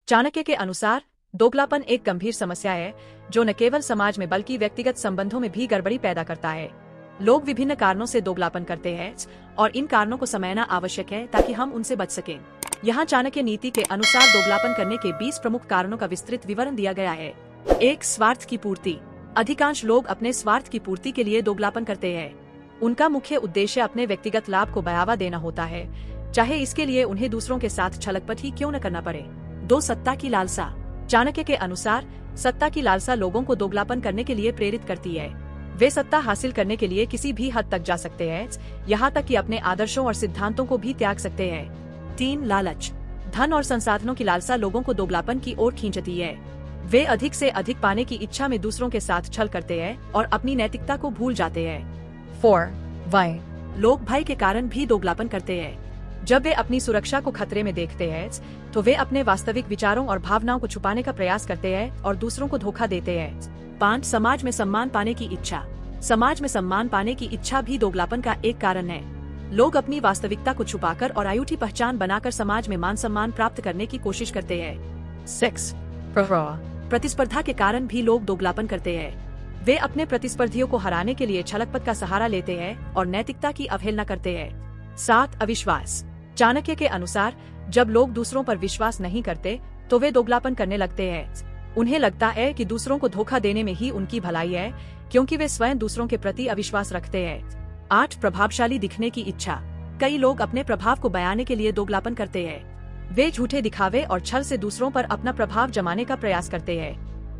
चाणक्य के अनुसार दोगलापन एक गंभीर समस्या है जो न केवल समाज में बल्कि व्यक्तिगत संबंधों में भी गड़बड़ी पैदा करता है। लोग विभिन्न कारणों से दोगलापन करते हैं और इन कारणों को समझना आवश्यक है ताकि हम उनसे बच सकें। यहाँ चाणक्य नीति के अनुसार दोगलापन करने के 20 प्रमुख कारणों का विस्तृत विवरण दिया गया है। 1. स्वार्थ की पूर्ति। अधिकांश लोग अपने स्वार्थ की पूर्ति के लिए दोगलापन करते हैं। उनका मुख्य उद्देश्य अपने व्यक्तिगत लाभ को बढ़ावा देना होता है, चाहे इसके लिए उन्हें दूसरों के साथ छलकपट ही क्यों न करना पड़े। 2. सत्ता की लालसा। चाणक्य के अनुसार सत्ता की लालसा लोगों को दोगलापन करने के लिए प्रेरित करती है। वे सत्ता हासिल करने के लिए किसी भी हद तक जा सकते हैं, यहाँ तक कि अपने आदर्शों और सिद्धांतों को भी त्याग सकते हैं। 3. लालच। धन और संसाधनों की लालसा लोगों को दोगलापन की ओर खींचती है। वे अधिक से अधिक पाने की इच्छा में दूसरों के साथ छल करते हैं और अपनी नैतिकता को भूल जाते हैं। 4. भय। लोग भय के कारण भी दोगलापन करते हैं। जब वे अपनी सुरक्षा को खतरे में देखते हैं तो वे अपने वास्तविक विचारों और भावनाओं को छुपाने का प्रयास करते हैं और दूसरों को धोखा देते हैं। 5. समाज में सम्मान पाने की इच्छा। समाज में सम्मान पाने की इच्छा भी दोगलापन का एक कारण है। लोग अपनी वास्तविकता को छुपाकर और अयूठी पहचान बनाकर समाज में मान सम्मान प्राप्त करने की कोशिश करते हैं। 6. प्रतिस्पर्धा के कारण भी लोग दोगलापन करते हैं। वे अपने प्रतिस्पर्धियों को हराने के लिए छलकपट का सहारा लेते हैं और नैतिकता की अवहेलना करते हैं। 7. अविश्वास। चाणक्य के अनुसार जब लोग दूसरों पर विश्वास नहीं करते तो वे दोगलापन करने लगते हैं। उन्हें लगता है कि दूसरों को धोखा देने में ही उनकी भलाई है, क्योंकि वे स्वयं दूसरों के प्रति अविश्वास रखते हैं। 8. प्रभावशाली दिखने की इच्छा। कई लोग अपने प्रभाव को बयाने के लिए दोगलापन करते हैं। वे झूठे दिखावे और छल से दूसरों पर अपना प्रभाव जमाने का प्रयास करते हैं।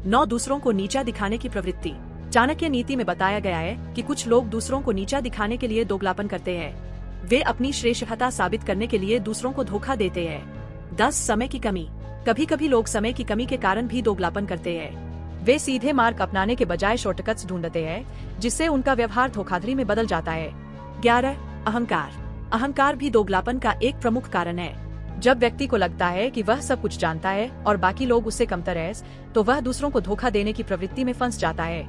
9. दूसरों को नीचा दिखाने की प्रवृत्ति। चाणक्य नीति में बताया गया है कि कुछ लोग दूसरों को नीचा दिखाने के लिए दोगलापन करते हैं। वे अपनी श्रेष्ठता साबित करने के लिए दूसरों को धोखा देते हैं। 10. समय की कमी। कभी कभी लोग समय की कमी के कारण भी दोगलापन करते हैं। वे सीधे मार्ग अपनाने के बजाय शॉर्टकट्स ढूंढते हैं, जिससे उनका व्यवहार धोखाधड़ी में बदल जाता है। 11. अहंकार। अहंकार भी दोगलापन का एक प्रमुख कारण है। जब व्यक्ति को लगता है कि वह सब कुछ जानता है और बाकी लोग उससे कमतर हैं, तो वह दूसरों को धोखा देने की प्रवृत्ति में फंस जाता है।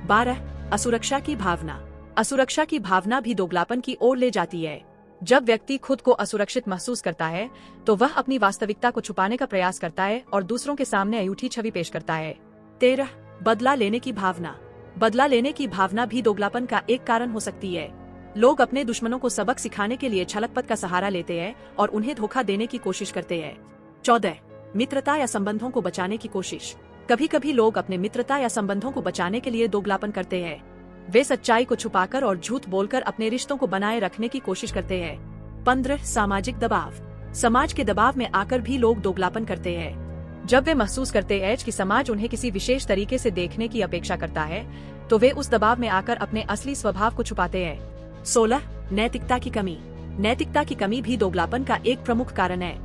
12. असुरक्षा की भावना। असुरक्षा की भावना भी दोगलापन की ओर ले जाती है। जब व्यक्ति खुद को असुरक्षित महसूस करता है तो वह अपनी वास्तविकता को छुपाने का प्रयास करता है और दूसरों के सामने अयूठी छवि पेश करता है। 13. बदला लेने की भावना। बदला लेने की भावना भी दोगलापन का एक कारण हो सकती है। लोग अपने दुश्मनों को सबक सिखाने के लिए छलकपट का सहारा लेते हैं और उन्हें धोखा देने की कोशिश करते हैं। 14. मित्रता या संबंधों को बचाने की कोशिश। कभी कभी लोग अपने मित्रता या संबंधों को बचाने के लिए दोगलापन करते हैं। वे सच्चाई को छुपाकर और झूठ बोलकर अपने रिश्तों को बनाए रखने की कोशिश करते हैं। 15. सामाजिक दबाव। समाज के दबाव में आकर भी लोग दोगलापन करते हैं। जब वे महसूस करते हैं कि समाज उन्हें किसी विशेष तरीके से देखने की अपेक्षा करता है, तो वे उस दबाव में आकर अपने असली स्वभाव को छुपाते हैं। 16. नैतिकता की कमी। नैतिकता की कमी भी दोगलापन का एक प्रमुख कारण है।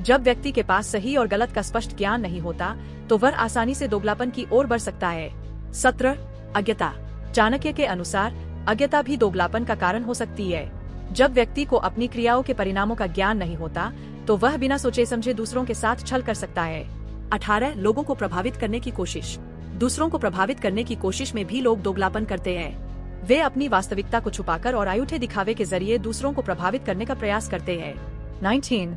जब व्यक्ति के पास सही और गलत का स्पष्ट ज्ञान नहीं होता, तो वह आसानी से दोगलापन की ओर बढ़ सकता है। 17. अज्ञता। चाणक्य के अनुसार अज्ञता भी दोगलापन का कारण हो सकती है। जब व्यक्ति को अपनी क्रियाओं के परिणामों का ज्ञान नहीं होता, तो वह बिना सोचे समझे दूसरों के साथ छल कर सकता है। 18. लोगों को प्रभावित करने की कोशिश। दूसरों को प्रभावित करने की कोशिश में भी लोग दोगलापन करते हैं। वे अपनी वास्तविकता को छुपाकर और अयूठे दिखावे के जरिए दूसरों को प्रभावित करने का प्रयास करते हैं। 19.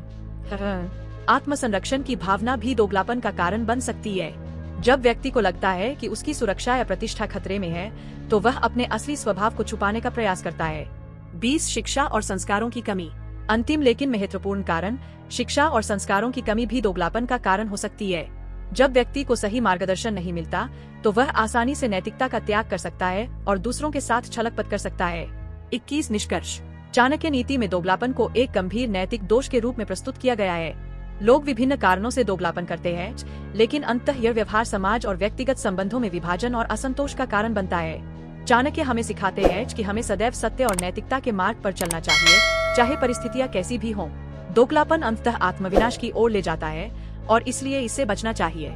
आत्मसंरक्षण की भावना भी दोगलापन का कारण बन सकती है। जब व्यक्ति को लगता है कि उसकी सुरक्षा या प्रतिष्ठा खतरे में है, तो वह अपने असली स्वभाव को छुपाने का प्रयास करता है। 20. शिक्षा और संस्कारों की कमी। अंतिम लेकिन महत्वपूर्ण कारण, शिक्षा और संस्कारों की कमी भी दोगलापन का कारण हो सकती है। जब व्यक्ति को सही मार्गदर्शन नहीं मिलता, तो वह आसानी से नैतिकता का त्याग कर सकता है और दूसरों के साथ छलकपट कर सकता है। 21. निष्कर्ष। चाणक्य नीति में दोगलापन को एक गंभीर नैतिक दोष के रूप में प्रस्तुत किया गया है। लोग विभिन्न कारणों से दोगलापन करते हैं, लेकिन अंततः यह व्यवहार समाज और व्यक्तिगत संबंधों में विभाजन और असंतोष का कारण बनता है। चाणक्य हमें सिखाते हैं कि हमें सदैव सत्य और नैतिकता के मार्ग पर चलना चाहिए, चाहे परिस्थितियां कैसी भी हों। दोगलापन अंततः आत्मविनाश की ओर ले जाता है और इसलिए इससे बचना चाहिए।